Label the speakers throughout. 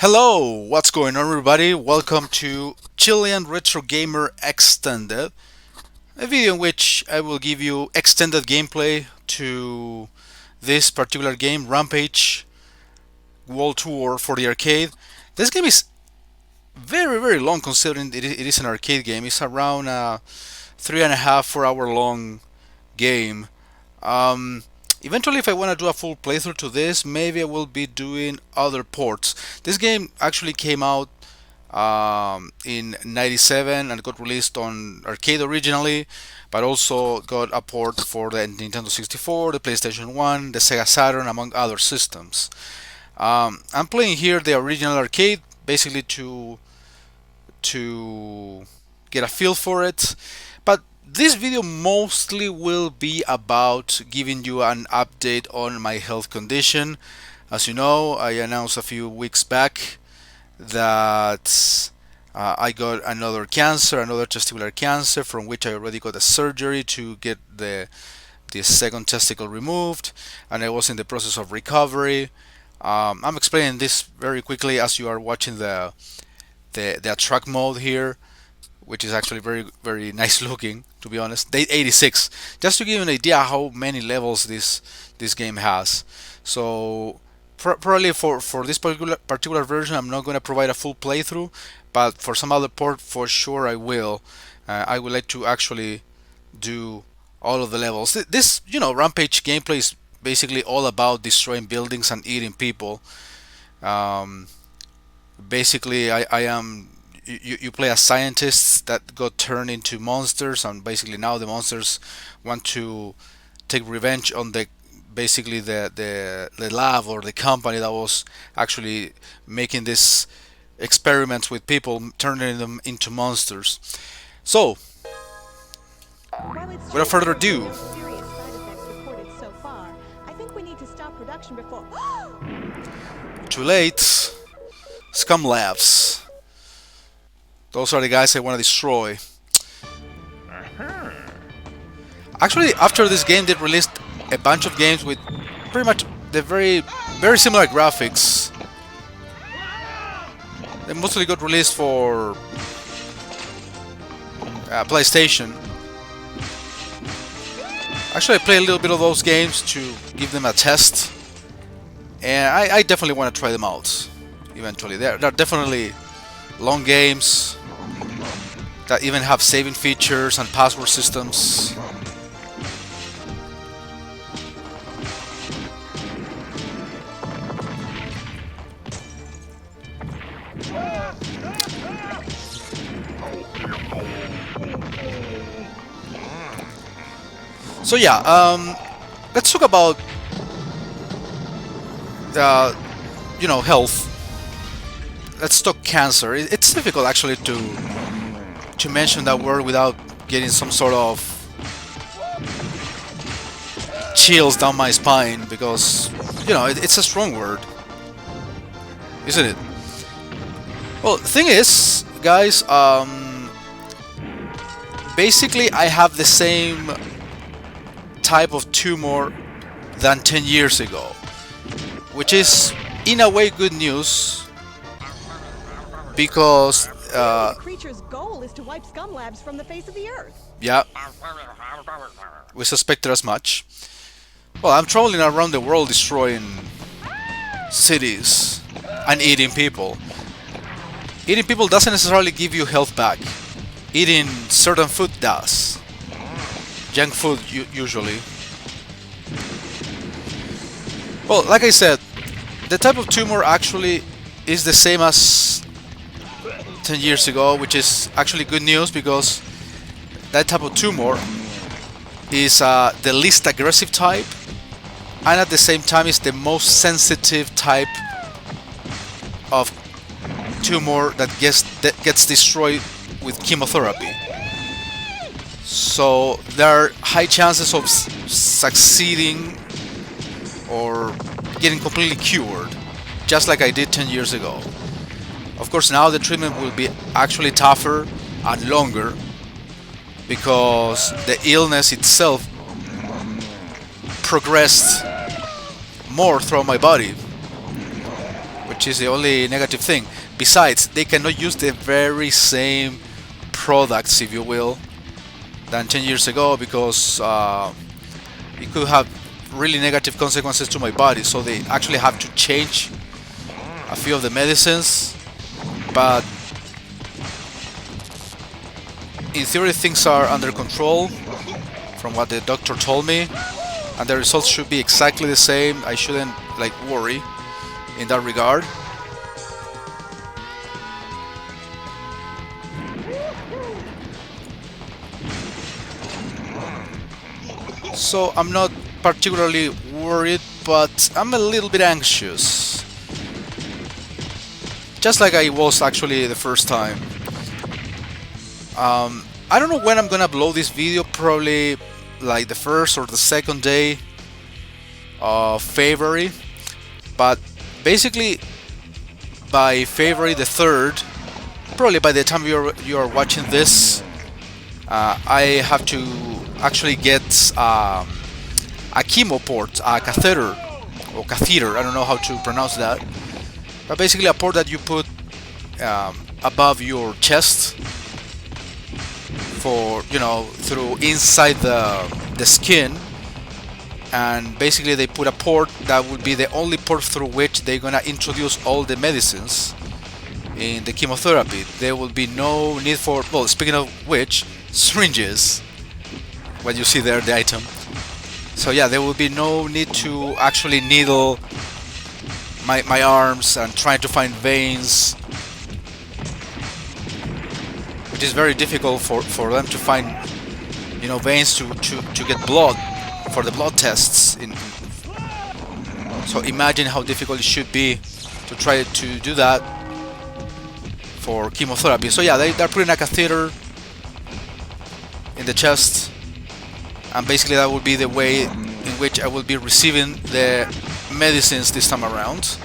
Speaker 1: Hello, what's going on everybody? Welcome to Chilean Retro Gamer Extended, a video in which I will give you extended gameplay to this particular game, Rampage World Tour for the arcade. This game is very long considering it is an arcade game. It's around a 3.5, 4 hour long game. Um, Eventually, if I want to do a full playthrough to this, maybe I will be doing other ports. This game actually came out in '97 and got released on arcade originally, but also got a port for the Nintendo 64, the PlayStation 1, the Sega Saturn, among other systems. I'm playing here the original arcade, basically to get a feel for it. But this video mostly will be about giving you an update on my health condition. As you know, I announced a few weeks back that I got another cancer, another testicular cancer, from which I already got a surgery to get the second testicle removed, and I was in the process of recovery. I'm explaining this very quickly as you are watching the track mode here, which is actually very nice looking, to be honest. Day 86, just to give you an idea how many levels this game has. So probably for this particular version, I'm not going to provide a full playthrough, but for some other port, for sure I will. I would like to actually do all of the levels. This, Rampage gameplay is basically all about destroying buildings and eating people. Um, Basically, I am you play as scientists that got turned into monsters, and basically now the monsters want to take revenge on the lab or the company that was actually making this experiments with people, turning them into monsters. So without further ado, too late. Scum Labs. Those are the guys I want to destroy. Actually, after this game, they released a bunch of games with pretty much the very similar graphics. They mostly got released for PlayStation. Actually, I played a little bit of those games to give them a test, and I definitely want to try them out eventually. They're definitely long games that even have saving features and password systems. So yeah, let's talk about health. Let's talk cancer. It's difficult actually to mention that word without getting some sort of chills down my spine, because it's a strong word, isn't it? Well, the thing is, guys, basically I have the same type of tumor than 10 years ago, which is in a way good news, because
Speaker 2: the creature's goal is to wipe scum labs from the face of the earth.
Speaker 1: Yeah, we suspected as much. Well, I'm traveling around the world destroying cities and eating people. Eating people doesn't necessarily give you health back. Eating certain food does. Junk food usually. Well, like I said, the type of tumor actually is the same as 10 years ago, which is actually good news, because that type of tumor is the least aggressive type, and at the same time is the most sensitive type of tumor that gets destroyed with chemotherapy. So there are high chances of succeeding or getting completely cured, just like I did 10 years ago. Of course, now the treatment will be actually tougher and longer, because the illness itself progressed more throughout my body, which is the only negative thing. Besides, they cannot use the very same products, if you will, than 10 years ago, because it could have really negative consequences to my body. So they actually have to change a few of the medicines, but in theory things are under control from what the doctor told me, and the results should be exactly the same. I shouldn't like worry in that regard. So I'm not particularly worried, but I'm a little bit anxious. Just like I was actually the first time. I don't know when I'm gonna upload this video, probably like the first or the second day of February. But basically by February the 3rd, probably by the time you are watching this, I have to actually get a chemo port, a catheter, or catheter, I don't know how to pronounce that, but basically a port that you put above your chest for, you know, through inside the skin, and basically they put a port that would be the only port through which they're gonna introduce all the medicines in the chemotherapy. There will be no need for, well, speaking of which, syringes, what you see there, the item. So yeah, there will be no need to actually needle my arms and trying to find veins, which is very difficult for them to find, you know, veins to get blood for the blood tests. So imagine how difficult it should be to try to do that for chemotherapy. So yeah, they're putting a catheter in the chest, and basically that will be the way in which I will be receiving the medicines this time around.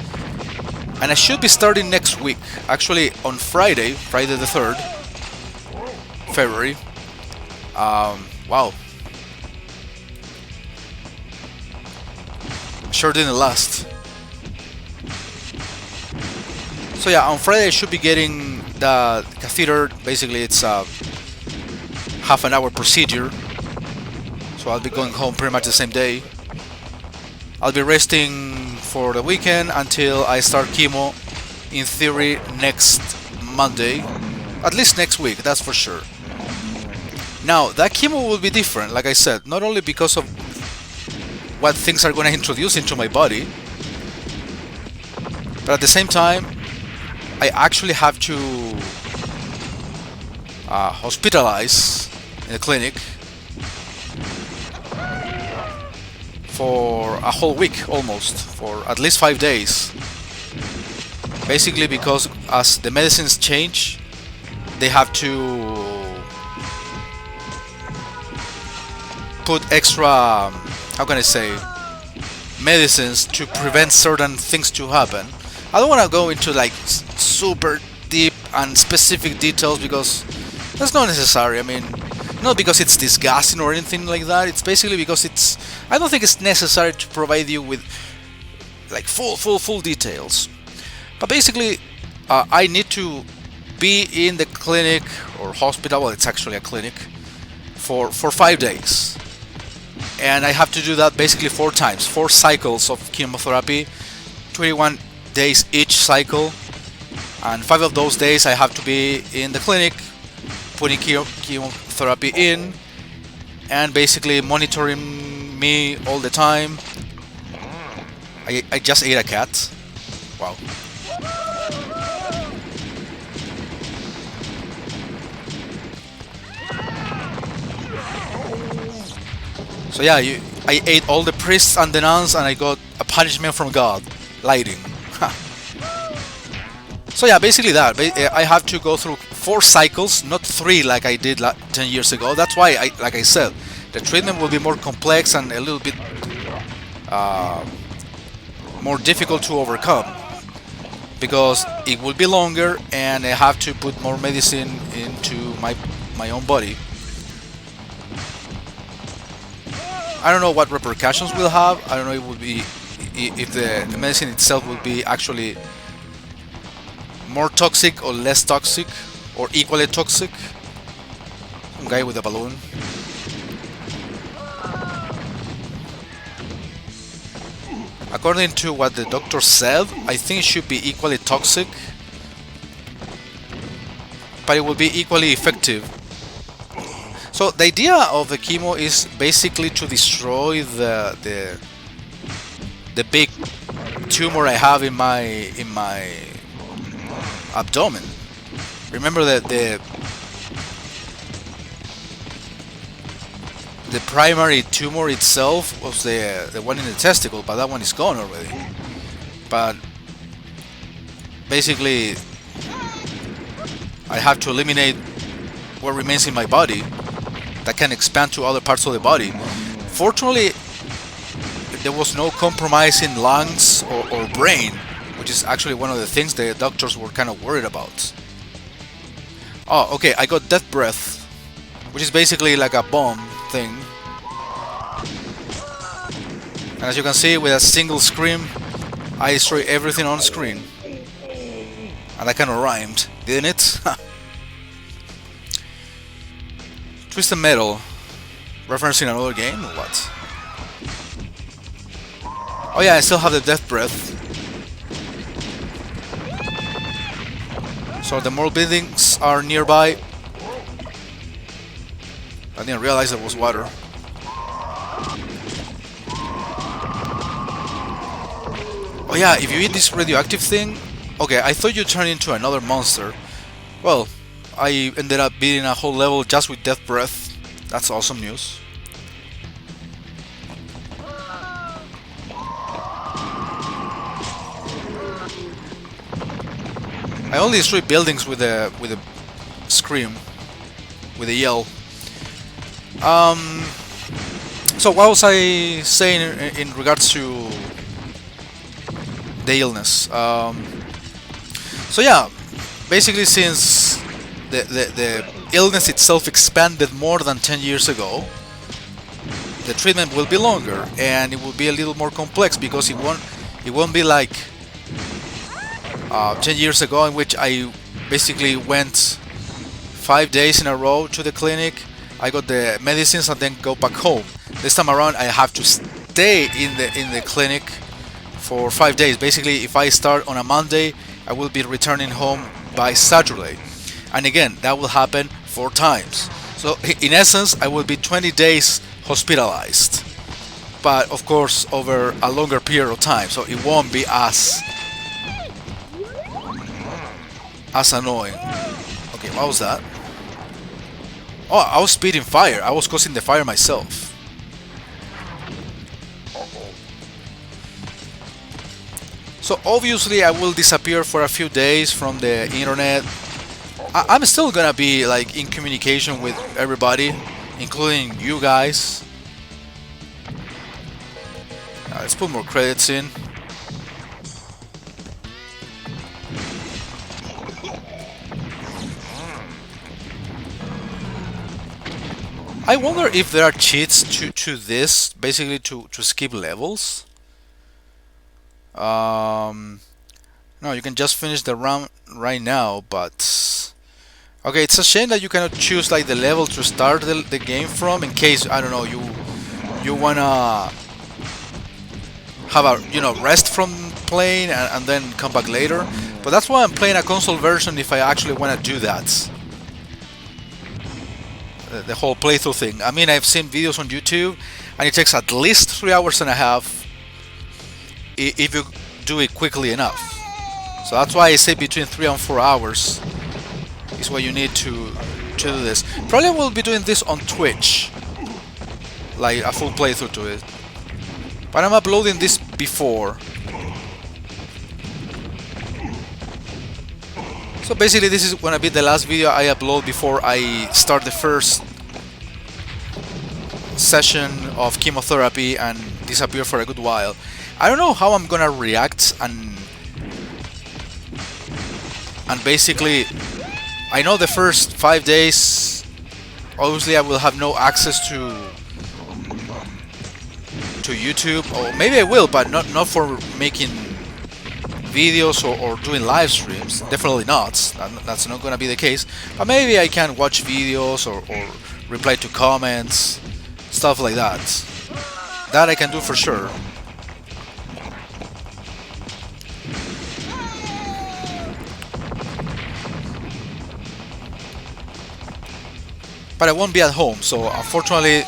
Speaker 1: And I should be starting next week, actually on Friday the 3rd February. Wow, sure didn't last. So yeah, on Friday I should be getting the catheter. Basically it's a half an hour procedure, so I'll be going home pretty much the same day. I'll be resting for the weekend until I start chemo, in theory next Monday, at least next week, that's for sure. Now that chemo will be different, like I said, not only because of what things are going to introduce into my body, but at the same time I actually have to hospitalize in the clinic for a whole week, almost, for at least 5 days. Basically because as the medicines change, they have to put extra, how can I say, medicines to prevent certain things to happen. I don't want to go into like super deep and specific details because that's not necessary. I mean, not because it's disgusting or anything like that. It's basically because I don't think it's necessary to provide you with like full details. But basically, I need to be in the clinic or hospital. Well, it's actually a clinic for 5 days, and I have to do that basically 4 times, 4 cycles of chemotherapy, 21 days each cycle, and 5 of those days I have to be in the clinic putting chemotherapy in and basically monitoring me all the time. I just ate a cat. Wow. So yeah, I ate all the priests and the nuns, and I got a punishment from God, lighting. So yeah, basically that. I have to go through 4 cycles, not 3 like I did 10 years ago. That's why, like I said, the treatment will be more complex and a little bit more difficult to overcome, because it will be longer and I have to put more medicine into my own body. I don't know what repercussions we'll have. I don't know if the medicine itself will be actually more toxic or less toxic or equally toxic. Some guy with a balloon. According to what the doctor said, I think it should be equally toxic, but it will be equally effective. So the idea of the chemo is basically to destroy the big tumor I have in my abdomen. Remember that the primary tumor itself was the one in the testicle, but that one is gone already. But basically, I have to eliminate what remains in my body that can expand to other parts of the body. Fortunately, there was no compromise in lungs or brain, which is actually one of the things the doctors were kind of worried about. Oh, okay, I got death breath, which is basically like a bomb thing. And as you can see, with a single scream, I destroy everything on screen. And that kind of rhymed, didn't it? Twisted Metal, referencing another game or what? Oh yeah, I still have the death breath. So the more buildings are nearby. I didn't realize there was water. Oh yeah, if you eat this radioactive thing... Okay, I thought you turned into another monster. Well, I ended up beating a whole level just with death breath. That's awesome news. I only destroy buildings with a scream, with a yell. So what was I saying in regards to the illness? So yeah, basically since the illness itself expanded more than 10 years ago, the treatment will be longer and it will be a little more complex because it won't be like 10 years ago, in which I basically went 5 days in a row to the clinic. I got the medicines and then go back home. This time around I have to stay in the clinic for 5 days. Basically, if I start on a Monday, I will be returning home by Saturday. And again, that will happen 4 times. So in essence, I will be 20 days hospitalized. But of course, over a longer period of time, so it won't be as annoying. Okay, what was that? Oh, I was spitting fire. I was causing the fire myself. So obviously I will disappear for a few days from the internet. I'm still gonna be like in communication with everybody, including you guys. Let's put more credits in. I wonder if there are cheats to this, basically to skip levels. No, you can just finish the round right now, but okay, it's a shame that you cannot choose like the level to start the game from, in case, I don't know, you wanna have a rest from playing and then come back later. But that's why I'm playing a console version, if I actually want to do that. The whole playthrough thing. I mean, I've seen videos on YouTube and it takes at least 3 hours and a half if you do it quickly enough. So that's why I say between 3 and 4 hours is what you need to do this. Probably will be doing this on Twitch, like a full playthrough to it. But I'm uploading this before. So basically this is gonna be the last video I upload before I start the first session of chemotherapy and disappear for a good while. I don't know how I'm gonna react, and basically I know the first 5 days obviously I will have no access to YouTube, or maybe I will, but not for making videos or doing live streams. Definitely not. That's not gonna be the case. But maybe I can watch videos or reply to comments, stuff like that. That I can do for sure. But I won't be at home, so unfortunately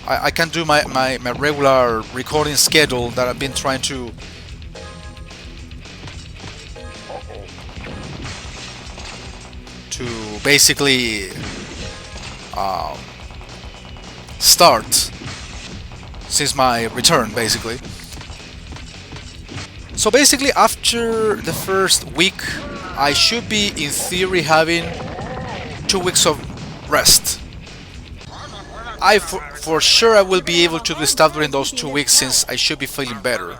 Speaker 1: I can't do my regular recording schedule that I've been trying to basically start since my return, basically. So basically after the first week I should be in theory having 2 weeks of rest. For sure I will be able to do stuff during those 2 weeks since I should be feeling better.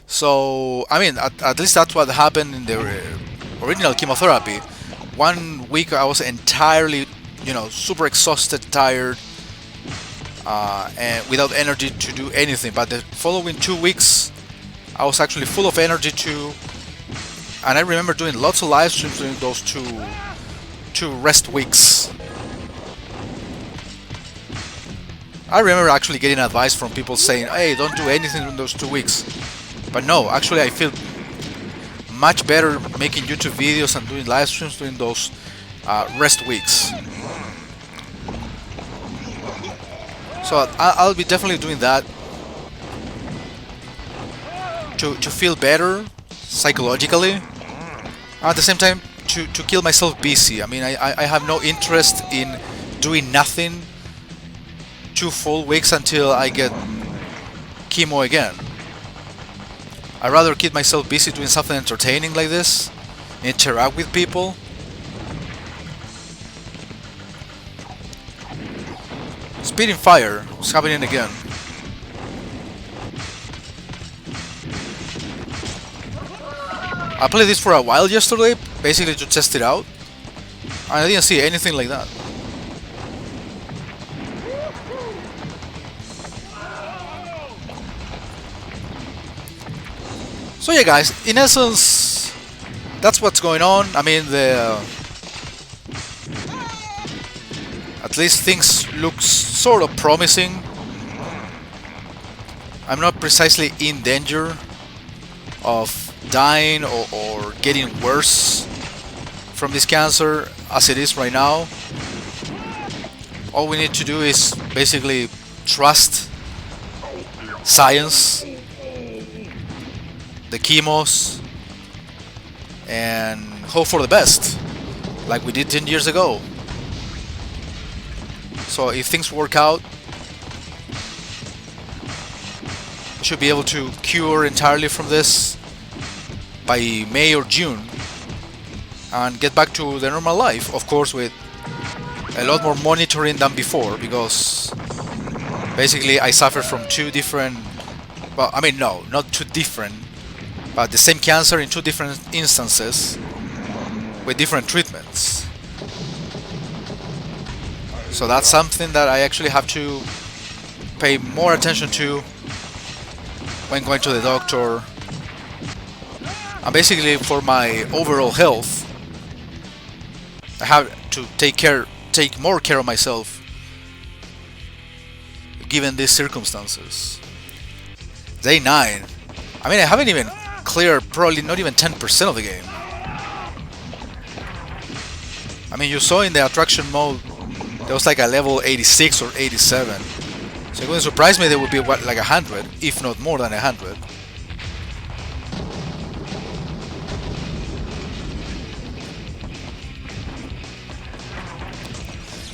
Speaker 1: So I mean, at least that's what happened in the original chemotherapy. 1 week I was entirely, super exhausted, tired, and without energy to do anything. But the following 2 weeks I was actually full of energy too, and I remember doing lots of live streams during those two rest weeks. I remember actually getting advice from people saying, hey, don't do anything in those 2 weeks. But no, actually I feel much better making YouTube videos and doing live streams during those rest weeks. So I'll be definitely doing that to feel better psychologically. At the same time, to keep myself busy. I mean, I have no interest in doing nothing 2 full weeks until I get chemo again. I'd rather keep myself busy doing something entertaining like this, interact with people. Speeding fire is happening again. I played this for a while yesterday, basically to test it out, and I didn't see anything like that. So yeah guys, in essence, that's what's going on. I mean, at least things look sort of promising. I'm not precisely in danger of dying or getting worse from this cancer as it is right now. All we need to do is basically trust science, the chemos, and hope for the best, like we did 10 years ago. So if things work out, I should be able to cure entirely from this by May or June and get back to the normal life, of course with a lot more monitoring than before, because basically I suffer from 2 different, well, I mean, no, not 2 different, but the same cancer in 2 different instances with different treatments. So that's something that I actually have to pay more attention to when going to the doctor. And basically for my overall health, I have to take more care of myself given these circumstances. Day 9. I mean, I haven't even cleared probably not even 10% of the game. I mean, you saw in the attraction mode there was like a level 86 or 87. So it wouldn't surprise me there would be what, like 100, if not more than 100.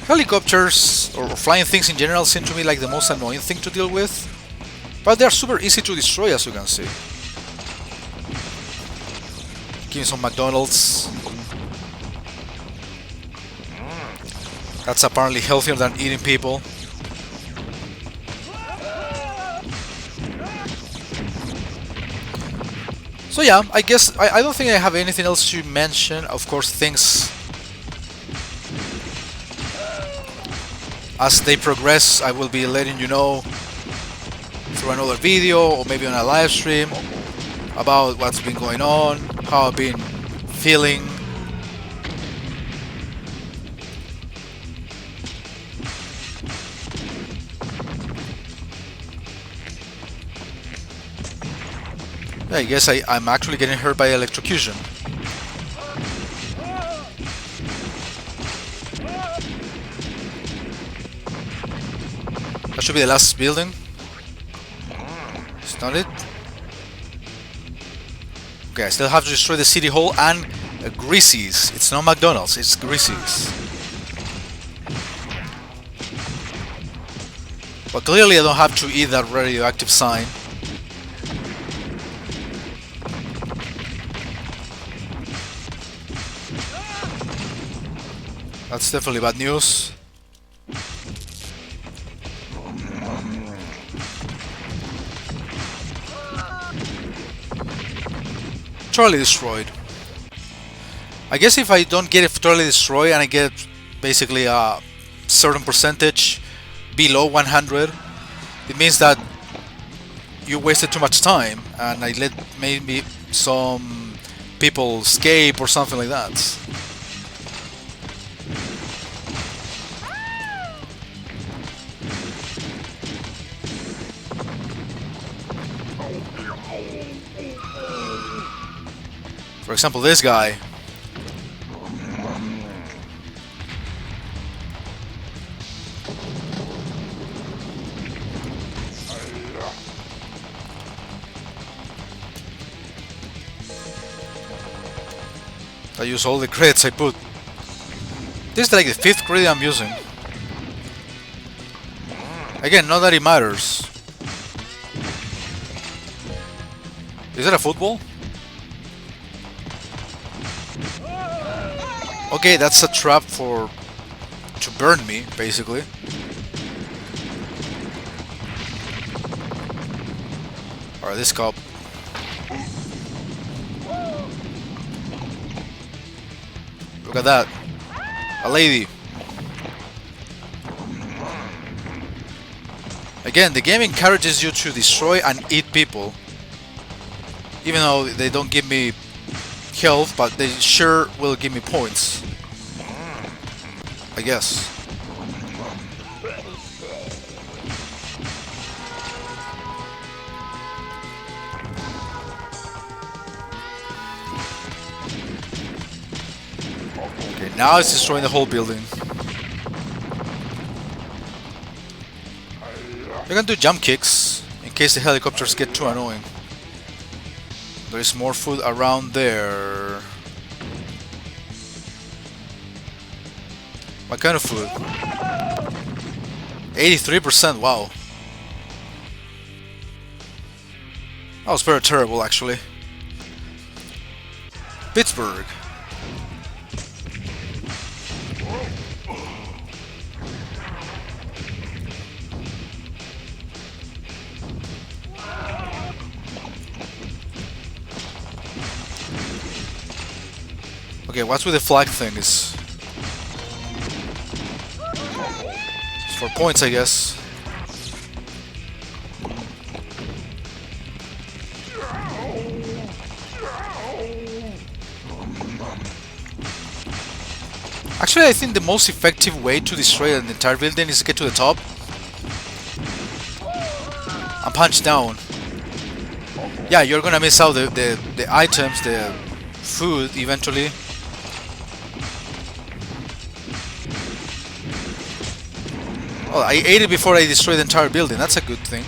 Speaker 1: Helicopters or flying things in general seem to me like the most annoying thing to deal with, but they are super easy to destroy, as you can see. Give me some McDonald's. That's apparently healthier than eating people. So yeah, I guess I don't think I have anything else to mention. Of course, things as they progress, I will be letting you know through another video or maybe on a live stream. about what's been going on, how I've been feeling. Yeah, I guess I'm actually getting hurt by electrocution. That should be the last building. It's not it. Okay, I still have to destroy the city hall and Greasy's. It's not McDonald's, it's Greasy's. But clearly I don't have to eat that radioactive sign. That's definitely bad news. Totally destroyed. I guess if I don't get it totally destroyed and I get basically a certain percentage below 100, it means that you wasted too much time and I let maybe some people escape or something like that. For example, this guy. I use all the credits I put. This is like the 5th credit I'm using. Again, not that it matters. Is that a football? Okay, that's a trap to burn me, basically. Alright, this cop. Look at that. A lady. Again, the game encourages you to destroy and eat people. Even though they don't give me health, but they sure will give me points. I guess. Okay, now it's destroying the whole building. You can do jump kicks in case the helicopters get too annoying. There is more food around there. What kind of food? 83%, wow. That was very terrible, actually. Pittsburgh. Okay, what's with the flag thing? It's for points, I guess. Actually, I think the most effective way to destroy an entire building is to get to the top and punch down. Yeah, you're gonna miss out the items, the food eventually. Oh, I ate it before I destroyed the entire building. That's a good thing.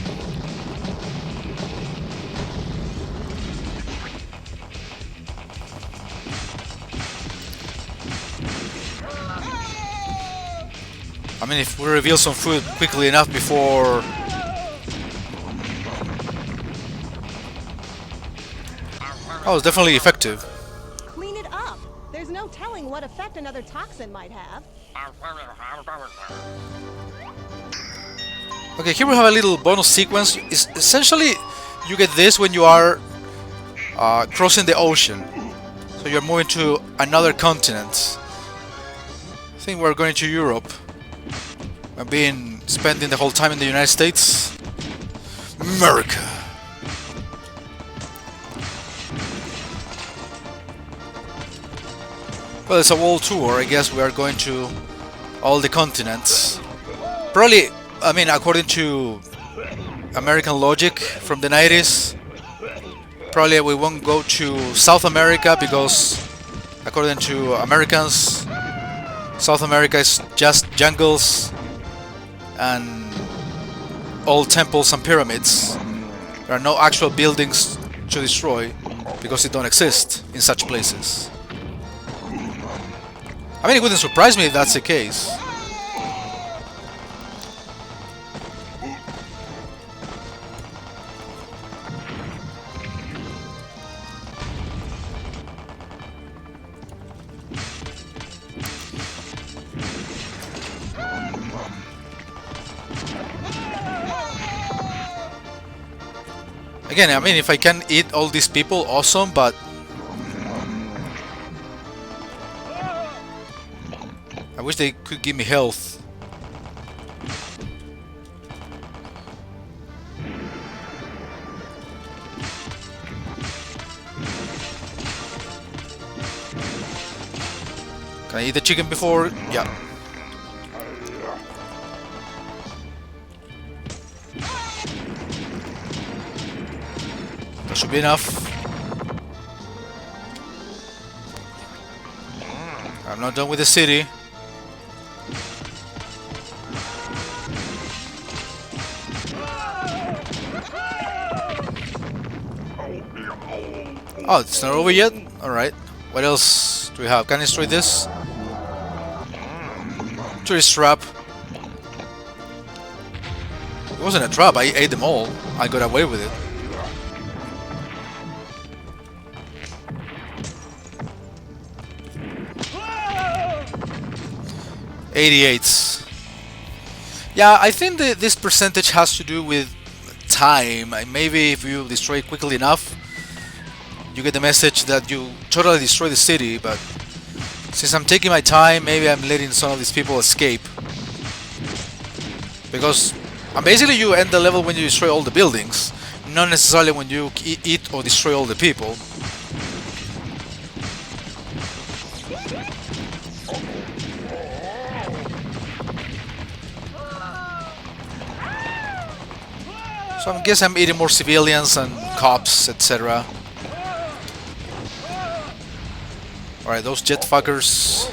Speaker 1: I mean, if we reveal some food quickly enough before... Oh, it's definitely effective.
Speaker 2: Clean it up. There's no telling what effect another toxin might have.
Speaker 1: Okay, here we have a little bonus sequence. Essentially, you get this when you are crossing the ocean. So you're moving to another continent. I think we're going to Europe. I've been spending the whole time in the United States. America. Well, it's a world tour. I guess we are going to all the continents. Probably, I mean, according to American logic from the 90s, probably we won't go to South America because, according to Americans, South America is just jungles and old temples and pyramids. There are no actual buildings to destroy because they don't exist in such places. I mean, it wouldn't surprise me if that's the case. Again, I mean, if I can eat all these people, awesome, but I wish they could give me health. Can I eat the chicken before? Yeah. That should be enough. I'm not done with the city. Oh, it's not over yet? Alright. What else do we have? Can I destroy this? Tourist trap. It wasn't a trap, I ate them all. I got away with it. 88. Yeah, I think that this percentage has to do with time. Maybe if you destroy it quickly enough, you get the message that you totally destroy the city, but since I'm taking my time, maybe I'm letting some of these people escape. Because basically you end the level when you destroy all the buildings, not necessarily when you eat or destroy all the people. So I guess I'm eating more civilians and cops, etc. Alright, those jet fuckers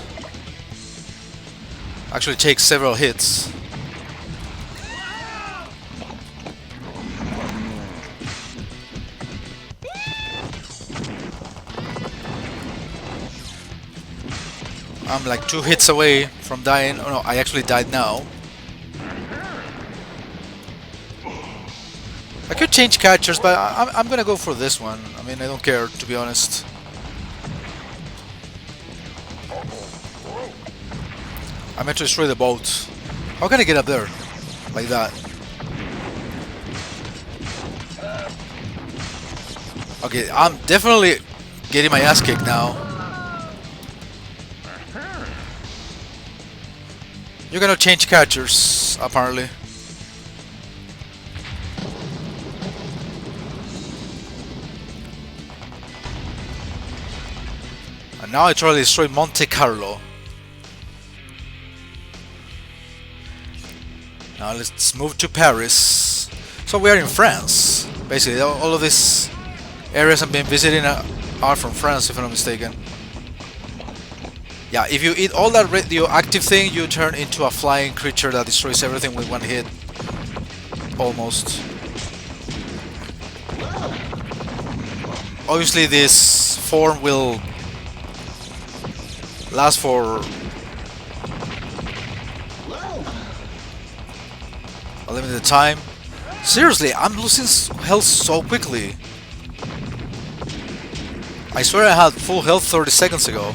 Speaker 1: actually take several hits. I'm like 2 hits away from dying. Oh no, I actually died now. I could change catchers, but I'm gonna go for this one. I mean, I don't care, to be honest. I meant to destroy the boat. How can I get up there? Like that. Okay, I'm definitely getting my ass kicked now. You're gonna change catchers, apparently. And now I try to destroy Monte Carlo. Now let's move to Paris. So we are in France. Basically, all of these areas I've been visiting are from France, if I'm not mistaken. Yeah, if you eat all that radioactive thing, you turn into a flying creature that destroys everything with one hit. Almost. Obviously this form will last for a limited time. Seriously, I'm losing health so quickly. I swear I had full health 30 seconds ago.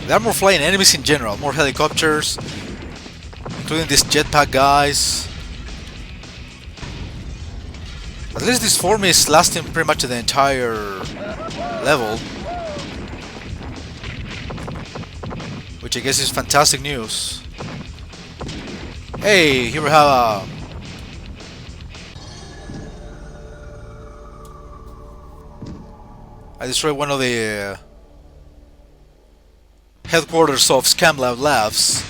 Speaker 1: There are more flying enemies in general, more helicopters, including these jetpack guys. At least this form is lasting pretty much the entire level, which I guess is fantastic news. Hey, here we have a... I destroyed one of the headquarters of Scam Lab Labs,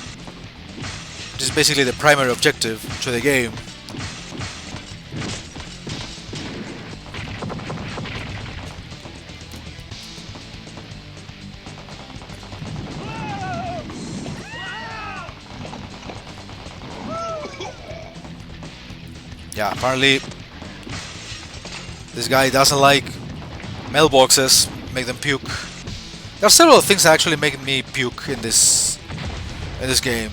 Speaker 1: which is basically the primary objective to the game. Yeah, apparently this guy doesn't like mailboxes, make them puke. There are several things that actually make me puke in this game.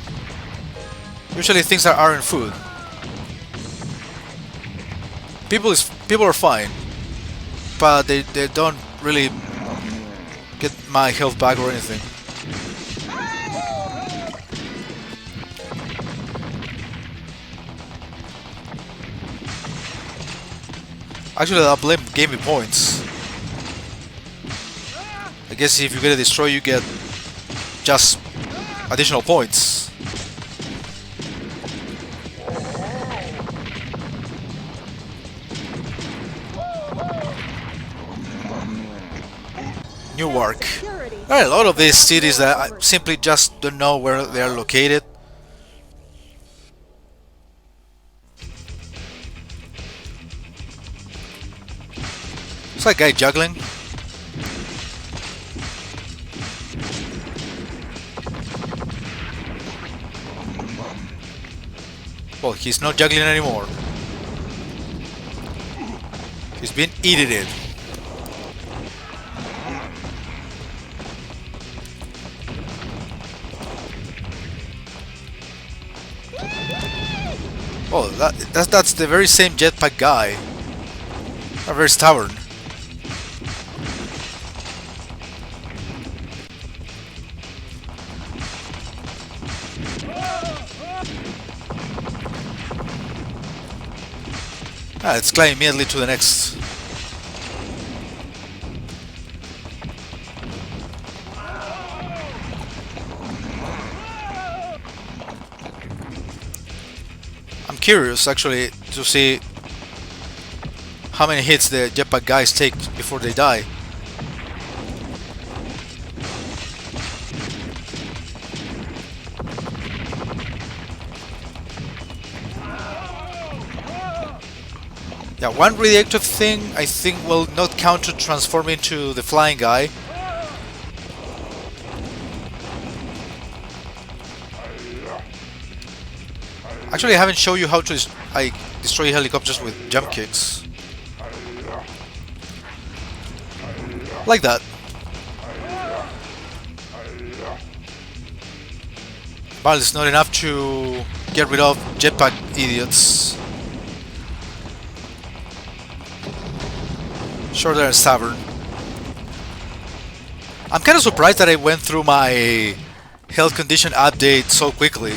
Speaker 1: Usually things that aren't food. People are fine, but they don't really get my health back or anything. Actually, that blame gave me points. I guess if you get a destroy, you get just additional points. Newark. There are a lot of these cities that I simply just don't know where they are located. It's like a guy juggling. Well, he's not juggling anymore. He's been eating it. Oh, that's the very same jetpack guy. Not very stubborn. Let's climb immediately to the next. I'm curious actually to see how many hits the jetpack guys take before they die. Yeah, one radioactive thing I think will not count to transform into the flying guy. Actually, I haven't shown you how to I destroy helicopters with jump kicks. Like that. But it's not enough to get rid of jetpack idiots. Shorter and stubborn. I'm kind of surprised that I went through my health condition update so quickly.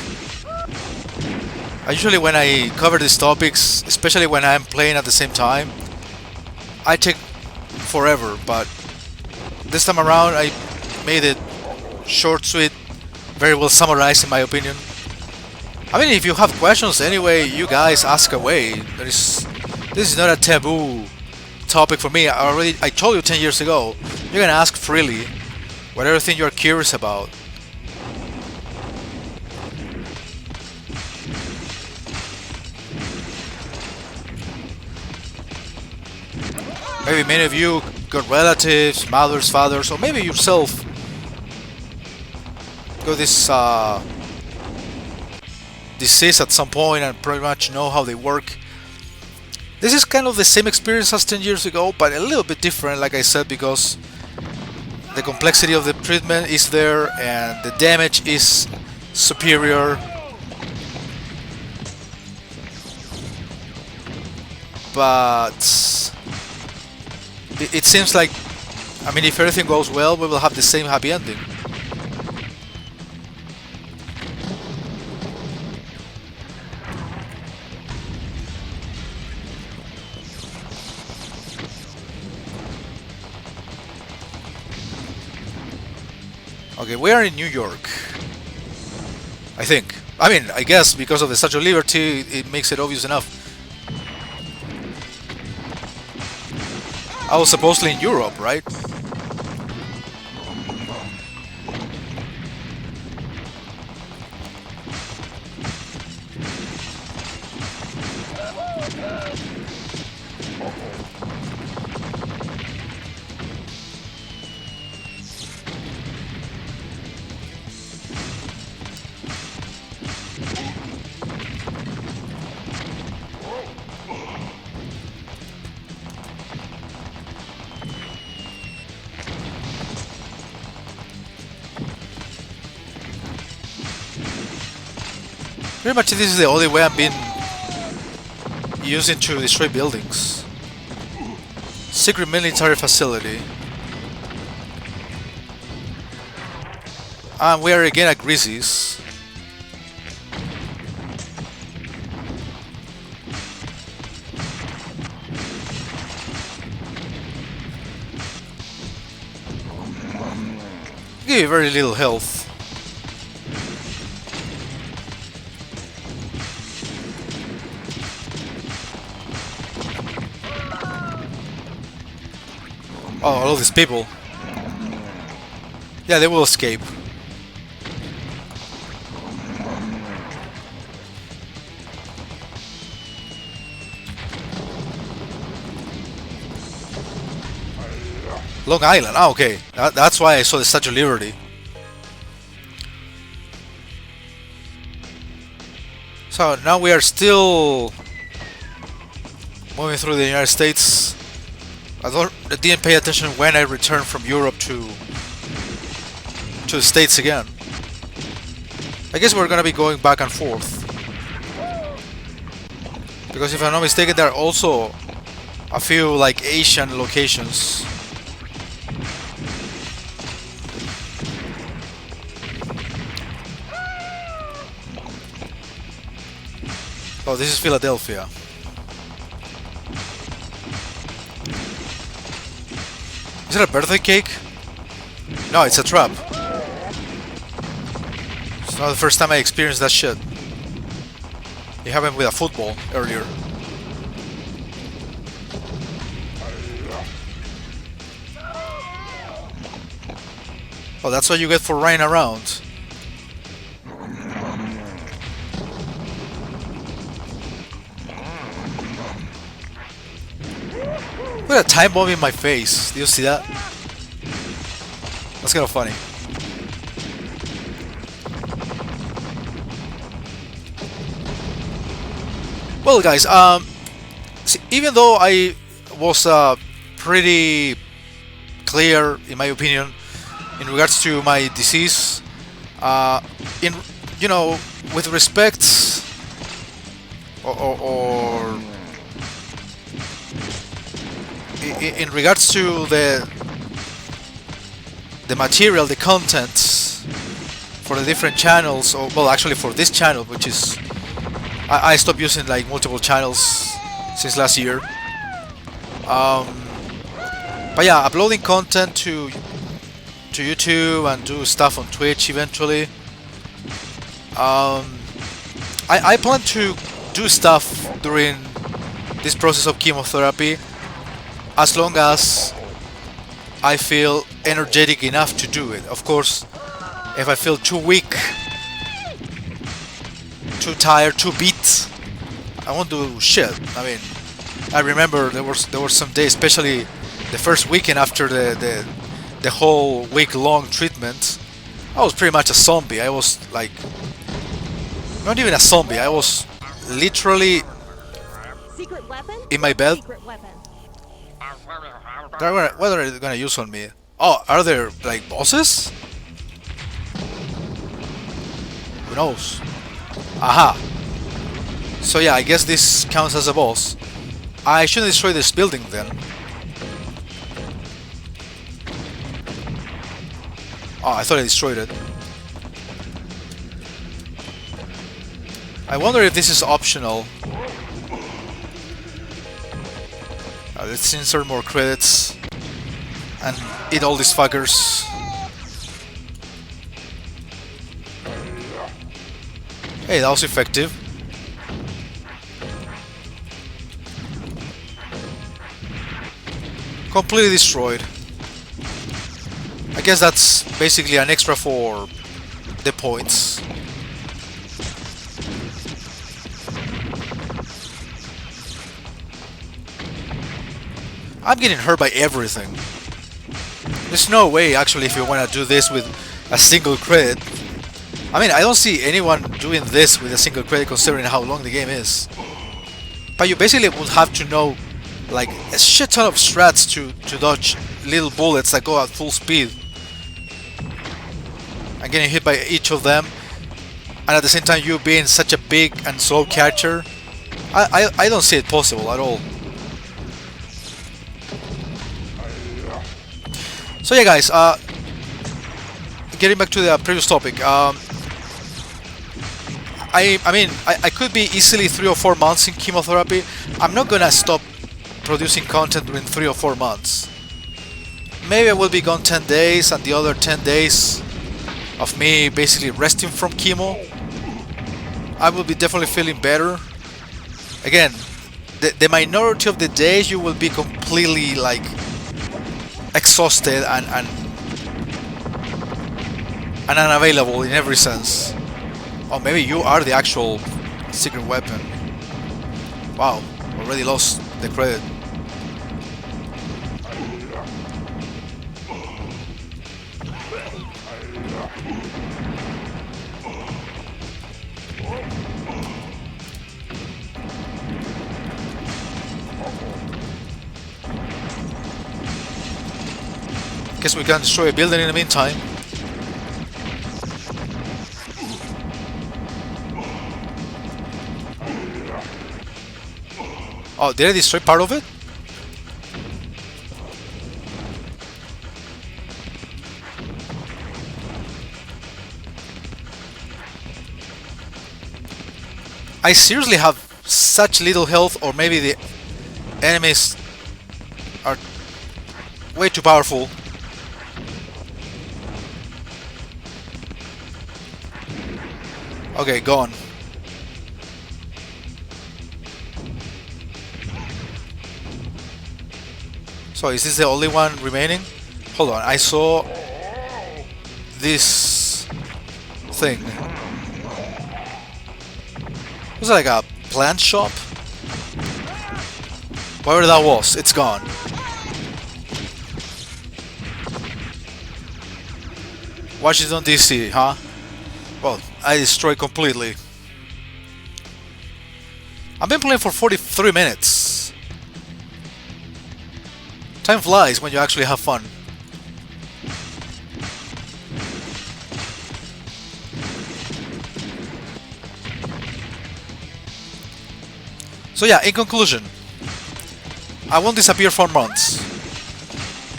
Speaker 1: Usually when I cover these topics, especially when I'm playing at the same time, I take forever, but this time around I made it short, sweet, very well summarized in my opinion. I mean, if you have questions anyway, you guys ask away. This is not a taboo topic for me. I told you 10 years ago, you're gonna ask freely whatever thing you're curious about. Maybe many of you got relatives, mothers, fathers, or maybe yourself got this disease at some point and pretty much know how they work. This is kind of the same experience as 10 years ago, but a little bit different, like I said, because the complexity of the treatment is there and the damage is superior. But it seems like, I mean, if everything goes well, we will have the same happy ending. Okay, we are in New York, I think. I mean, I guess because of the Statue of Liberty, it makes it obvious enough. I was supposedly in Europe, right? Pretty much this is the only way I've been using to destroy buildings. Secret military facility. And we are again at Greasy's. Give you very little health. Oh, all these people. Yeah, they will escape. Long Island. Ah, okay. That's why I saw the Statue of Liberty. So now we are still moving through the United States. I didn't pay attention when I returned from Europe to the States again. I guess we're gonna be going back and forth. Because if I'm not mistaken, there are also a few like Asian locations. Oh, this is Philadelphia. Is it a birthday cake? No, it's a trap. It's not the first time I experienced that shit. It happened with a football earlier. Oh, that's what you get for running around. Look at a time bomb in my face. Do you see that? That's kind of funny. Well, guys, see, even though I was pretty clear, in my opinion, in regards to my disease, in with respect or in regards to the material, the contents for the different channels, or well, actually for this channel, which is I stopped using like multiple channels since last year. But yeah, uploading content to YouTube and do stuff on Twitch eventually. I plan to do stuff during this process of chemotherapy, as long as I feel energetic enough to do it. Of course, if I feel too weak, too tired, too beat, I won't do shit. I mean, I remember there were some days, especially the first weekend after the whole week-long treatment, I was pretty much a zombie. I was like, not even a zombie. I was literally
Speaker 2: Secret weapon?
Speaker 1: in my bed.
Speaker 2: Secret weapon.
Speaker 1: What are they gonna use on me? Oh, are there like bosses? Who knows? Aha. So yeah, I guess this counts as a boss. I shouldn't destroy this building then. Oh, I thought I destroyed it. I wonder if this is optional. Let's insert more credits and eat all these fuckers. Hey, that was effective. Completely destroyed. I guess that's basically an extra for the points. I'm getting hurt by everything. There's no way actually if you want to do this with a single credit. I mean, I don't see anyone doing this with a single credit considering how long the game is. But you basically would have to know like a shit ton of strats to dodge little bullets that go at full speed. And getting hit by each of them. And at the same time you being such a big and slow character. I don't see it possible at all. So yeah guys, getting back to the previous topic. I could be easily 3 or 4 months in chemotherapy. I'm not gonna stop producing content during 3 or 4 months. Maybe I will be gone 10 days and the other 10 days of me basically resting from chemo. I will be definitely feeling better. Again, the minority of the days you will be completely like exhausted and unavailable in every sense. Oh, maybe you are the actual secret weapon. Wow, already lost the credit. Guess we can destroy a building in the meantime. Oh, did I destroy part of it? I seriously have such little health, or maybe the enemies are way too powerful. Okay, gone. So is this the only one remaining? Hold on, I saw this thing. It was like a plant shop. Whatever that was, it's gone. Washington DC, huh? Well, I destroyed completely. I've been playing for 43 minutes. Time flies when you actually have fun. So yeah, in conclusion, I won't disappear for months.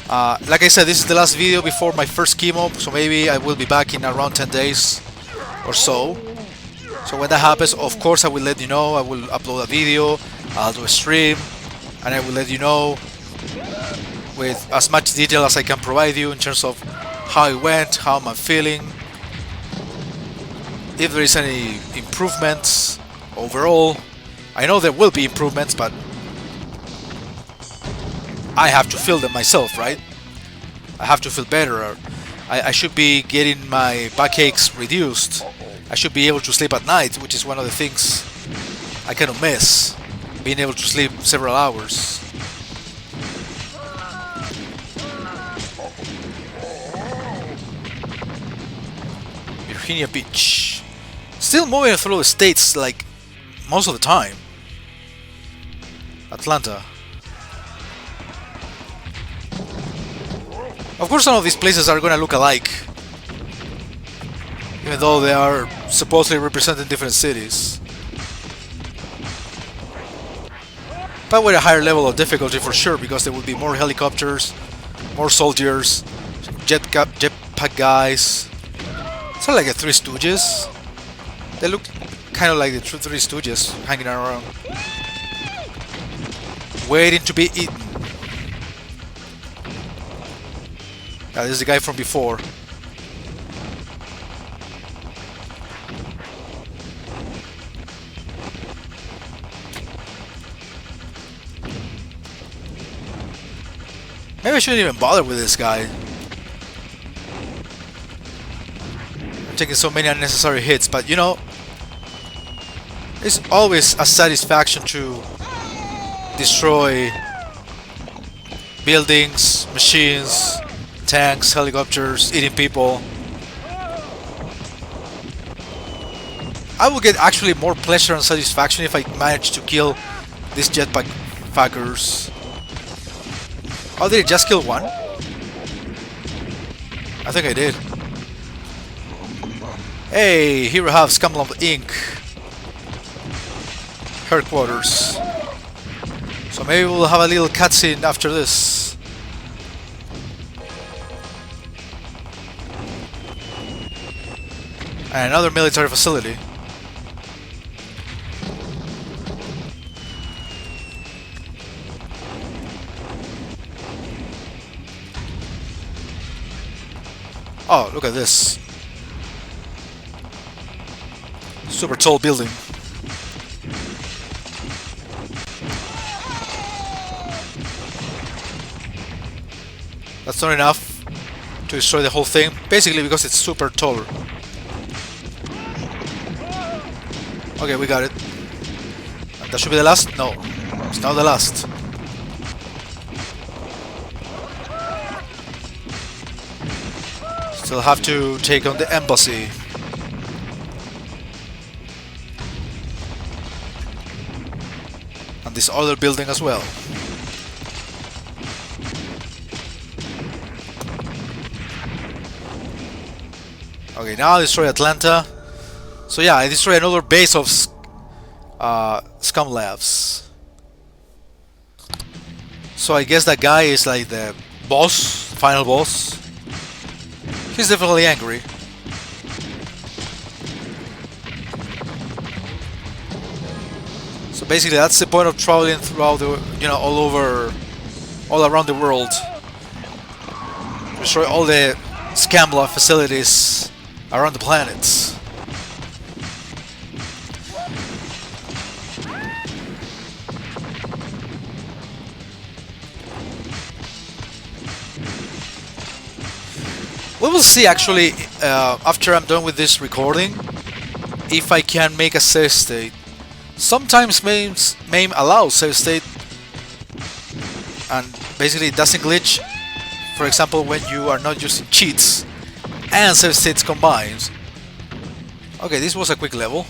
Speaker 1: Like I said, this is the last video before my first chemo, so maybe I will be back in around 10 days or so. So when that happens, of course I will let you know. I will upload a video, I'll do a stream, and I will let you know with as much detail as I can provide you in terms of how it went, how I'm feeling, if there is any improvements overall. I know there will be improvements, but I have to feel them myself, right? I have to feel better. I should be getting my backaches reduced. I should be able to sleep at night, which is one of the things I kind of miss. Being able to sleep several hours. Virginia Beach. Still moving through the states like most of the time. Atlanta. Of course some of these places are gonna look alike, even though they are supposedly representing different cities. But with a higher level of difficulty for sure, because there will be more helicopters, more soldiers, jetpack guys. It's not like the Three Stooges. They look kind of like the Three Stooges hanging around, waiting to be eaten. Yeah, this is the guy from before. Maybe I shouldn't even bother with this guy. I'm taking so many unnecessary hits, but you know, it's always a satisfaction to destroy buildings, machines, tanks, helicopters, eating people. I will get actually more pleasure and satisfaction if I manage to kill these jetpack fuckers. Oh, did I just kill one? I think I did. Hey, here we have Scumlump Inc. Headquarters. So maybe we'll have a little cutscene after this. And another military facility. Oh, look at this. Super tall building. That's not enough to destroy the whole thing, basically because it's super tall. Okay, we got it. And that should be the last? No, it's not the last. Still have to take on the embassy. And this other building as well. Okay, now I destroy Atlanta. So yeah, I destroy another base of Scum Labs. So I guess that guy is like the boss, final boss. He's definitely angry. So basically that's the point of traveling throughout the, you know, all around the world. Destroy all the Scamla facilities around the planets. We will see actually after I'm done with this recording if I can make a save state. Sometimes MAME allows save state and basically it doesn't glitch. For example, when you are not using cheats and save states combined. Okay, this was a quick level.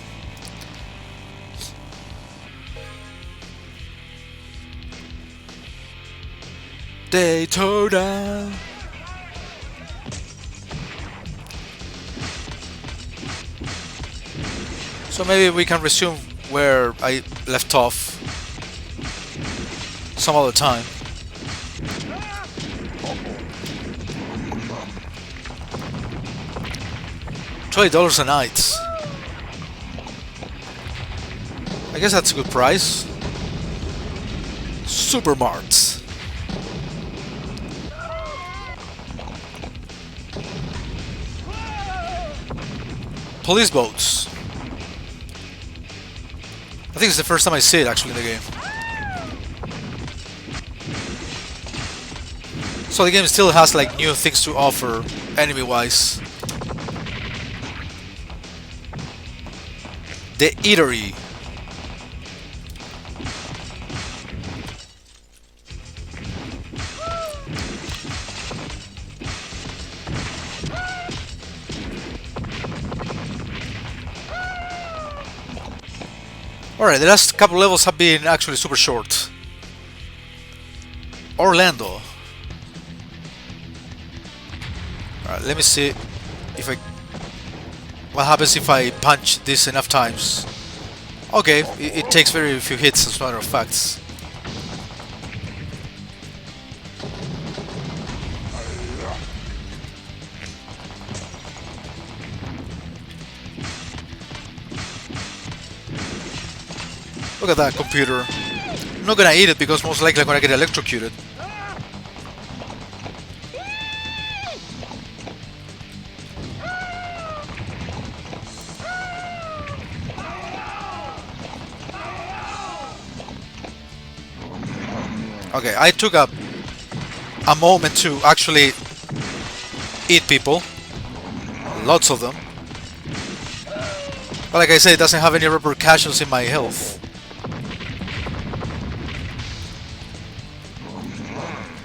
Speaker 1: Daytona. So maybe we can resume where I left off some other time. $20 a night. I guess that's a good price. Supermarts. Police boats. I think it's the first time I see it actually in the game. So the game still has like new things to offer enemy wise. The Eatery. Alright, the last couple levels have been actually super short. Orlando. Alright, let me see if I... what happens if I punch this enough times. Okay, it takes very few hits as a matter of fact. Look at that computer. I'm not gonna eat it because most likely I'm gonna get electrocuted. Okay, I took a a moment to actually eat people. Lots of them. But like I said, it doesn't have any repercussions in my health.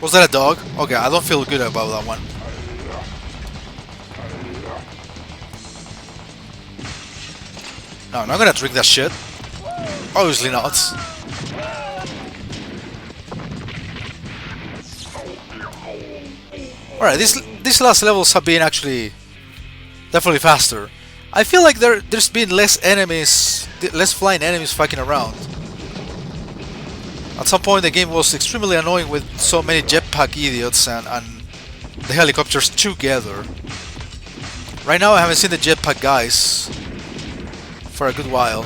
Speaker 1: Was that a dog? Okay, I don't feel good about that one. No, I'm not gonna drink that shit. Obviously not. Alright, these last levels have been actually definitely faster. I feel like there's been less enemies, less flying enemies fucking around. At some point the game was extremely annoying with so many jetpack idiots and the helicopters together. Right now I haven't seen the jetpack guys for a good while.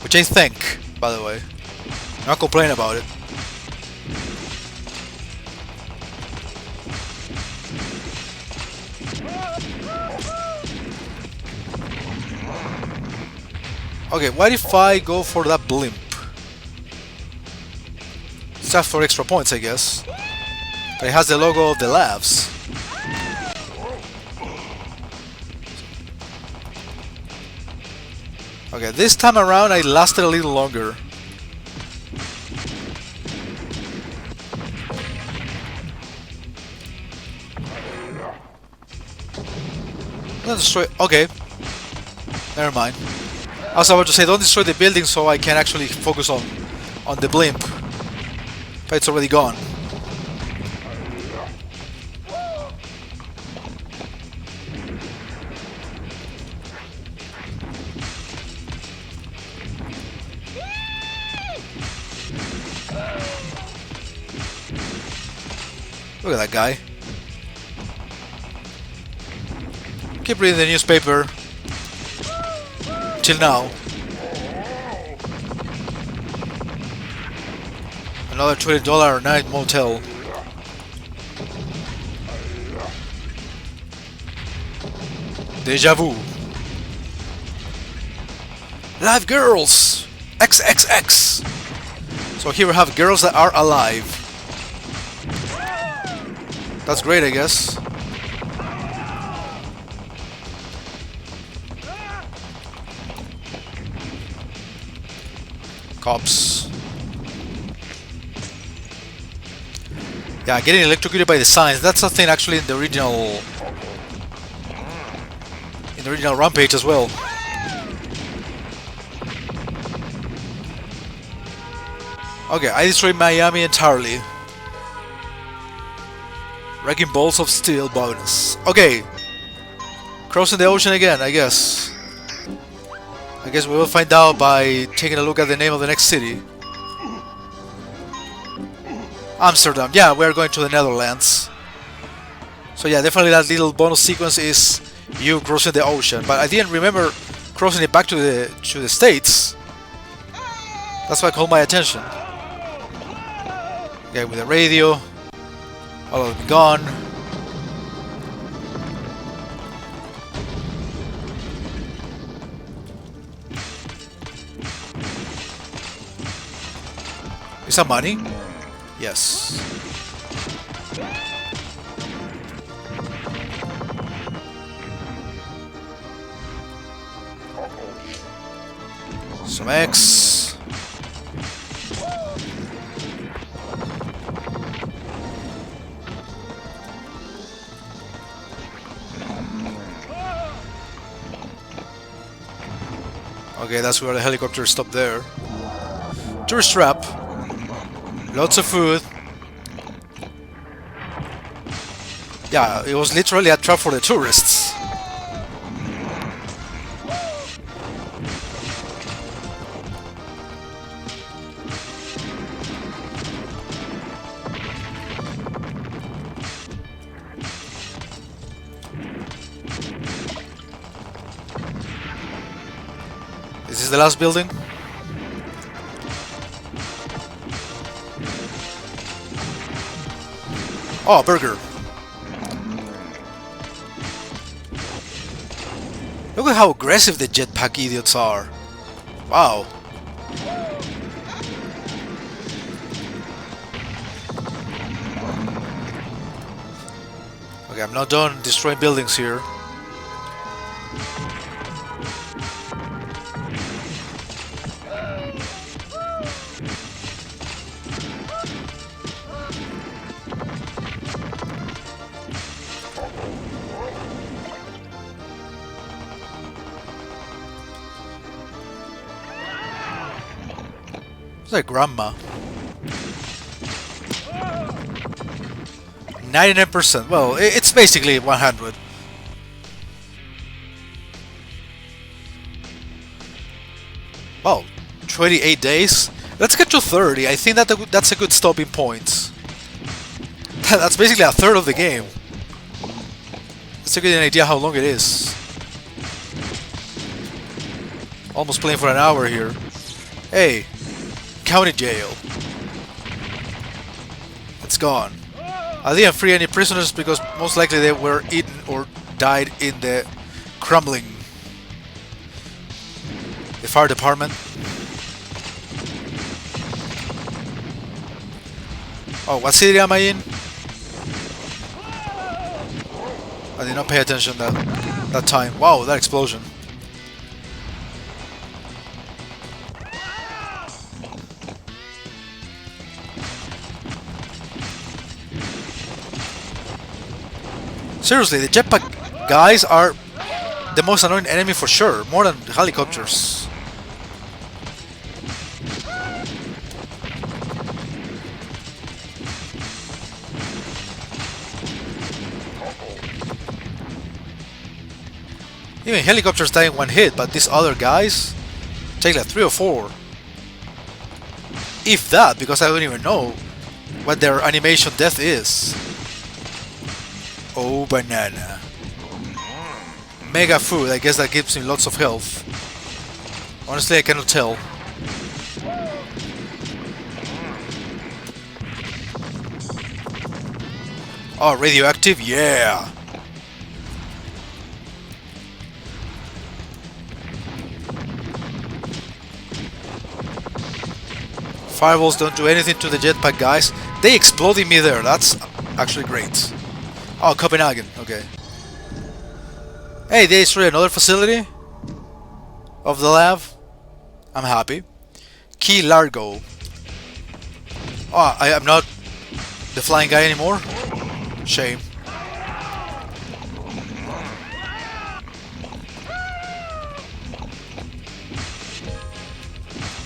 Speaker 1: Which I think, by the way. Not complain about it. Okay, what if I go for that blimp? It's just for extra points, I guess. But it has the logo of the labs. Okay, this time around I lasted a little longer. Don't destroy. Okay. Never mind. I was about to say, don't destroy the building so I can actually focus on the blimp. But it's already gone. Look at that guy. Keep reading the newspaper. Till now. Another $20 a night motel. Deja vu. Live girls! XXX! So here we have girls that are alive. That's great, I guess. Cops. Yeah, getting electrocuted by the signs. That's a thing actually in the original Rampage as well. Okay, I destroyed Miami entirely. Wrecking balls of steel bonus. Okay. Crossing the ocean again, I guess. I guess we will find out by taking a look at the name of the next city. Amsterdam. Yeah, we're going to the Netherlands. So yeah, definitely that little bonus sequence is you crossing the ocean. But I didn't remember crossing it back to the States. That's why it caught my attention. Okay, with the radio. All of them gone. Is that money? Yes. Some X. Okay, that's where the helicopter stopped there. Tourist trap. Lots of food. Yeah, it was literally a trap for the tourists. Is this the last building? Oh, burger. Look at how aggressive the jetpack idiots are. Wow. Okay, I'm not done destroying buildings here. It's like grandma. 99%. Well, it's basically 100. Wow, 28 days. Let's get to 30. I think that's a good stopping point. That's basically a third of the game. Let's get an idea how long it is. Almost playing for an hour here. Hey, county jail. It's gone. I didn't free any prisoners because most likely they were eaten or died in the crumbling. The fire department. Oh, what city am I in? I did not pay attention that time. Wow, that explosion. Seriously, the jetpack guys are the most annoying enemy for sure, more than helicopters. Even helicopters die in one hit, but these other guys take like 3 or 4. If that, because I don't even know what their animation death is. Oh, banana. Mega food, I guess that gives me lots of health. Honestly, I cannot tell. Oh, radioactive? Yeah! Fireballs don't do anything to the jetpack guys. They exploded me there, that's actually great. Oh, Copenhagen, okay. Hey, they destroyed another facility of the lab. I'm happy. Key Largo. Oh, I am not the flying guy anymore? Shame.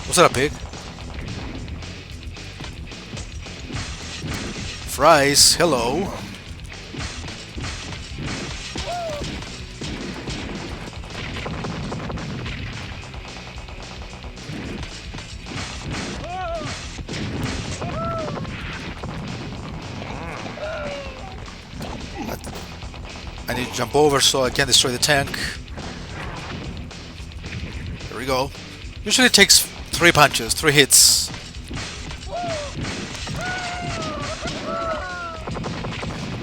Speaker 1: Was that a pig? Fries, hello. I need to jump over so I can destroy the tank. There we go. Usually it takes 3 punches, 3 hits.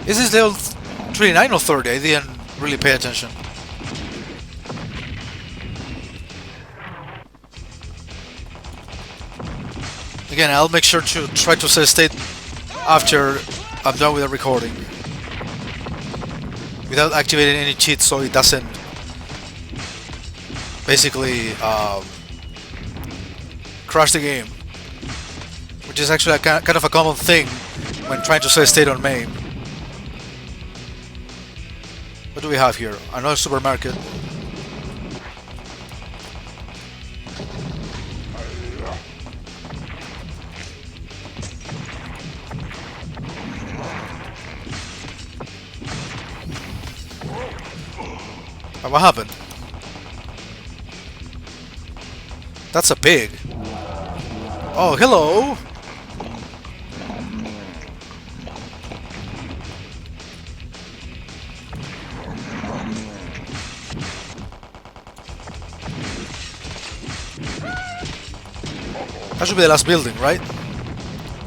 Speaker 1: Is this level 29 or 30? I didn't really pay attention. Again, I'll make sure to try to set state after I'm done with the recording. Without activating any cheats so it doesn't basically crash the game. Which is actually a kind of a common thing when trying to set state on MAME. What do we have here? Another supermarket. What happened? That's a pig. Oh, hello! That should be the last building, right?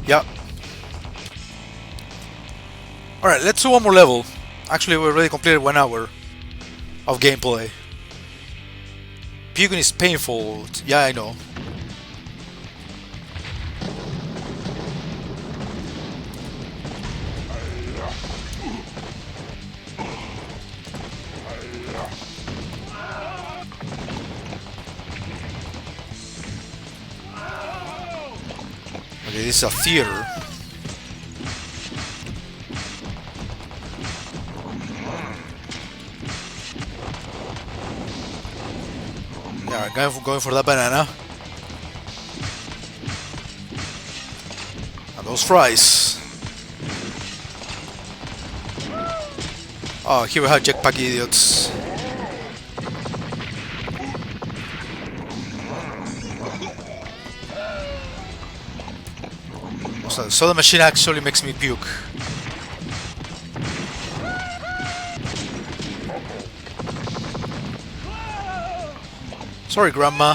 Speaker 1: Yeah. Alright, let's do one more level. Actually, we already completed 1 hour of gameplay. Puking is painful. Yeah, I know. Okay, this is a theater. Yeah, going for that banana. And those fries. Oh, here we have jetpack idiots. So the machine actually makes me puke. Sorry, Grandma.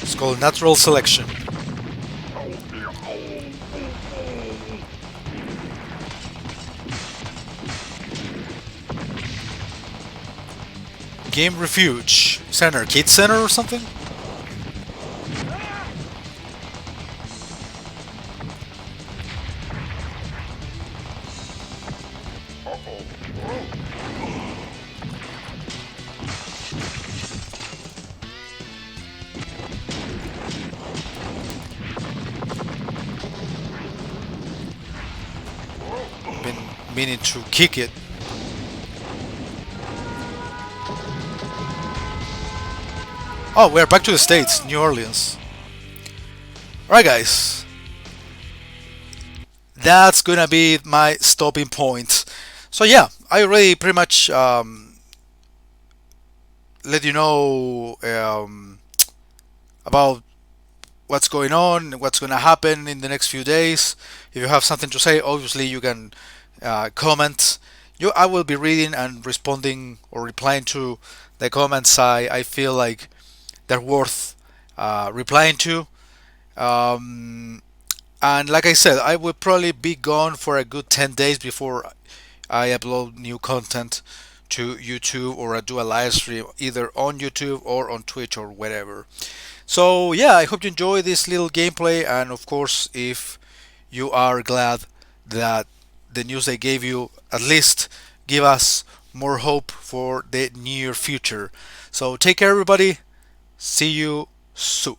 Speaker 1: It's called natural selection. Game Refuge. Is that an arcade center or something? Been meaning to kick it. Oh, we're back to the States, New Orleans. Alright, guys. That's gonna be my stopping point. So, yeah, I already pretty much let you know about what's going on, what's gonna happen in the next few days. If you have something to say, obviously you can comment. I will be reading and responding or replying to the comments I feel like they're worth replying to. Um, and like I said, I will probably be gone for a good 10 days before I upload new content to YouTube or I do a live stream either on YouTube or on Twitch or whatever. So yeah, I hope you enjoy this little gameplay, and of course, if you are glad that the news I gave you at least give us more hope for the near future. So take care, everybody. See you soon.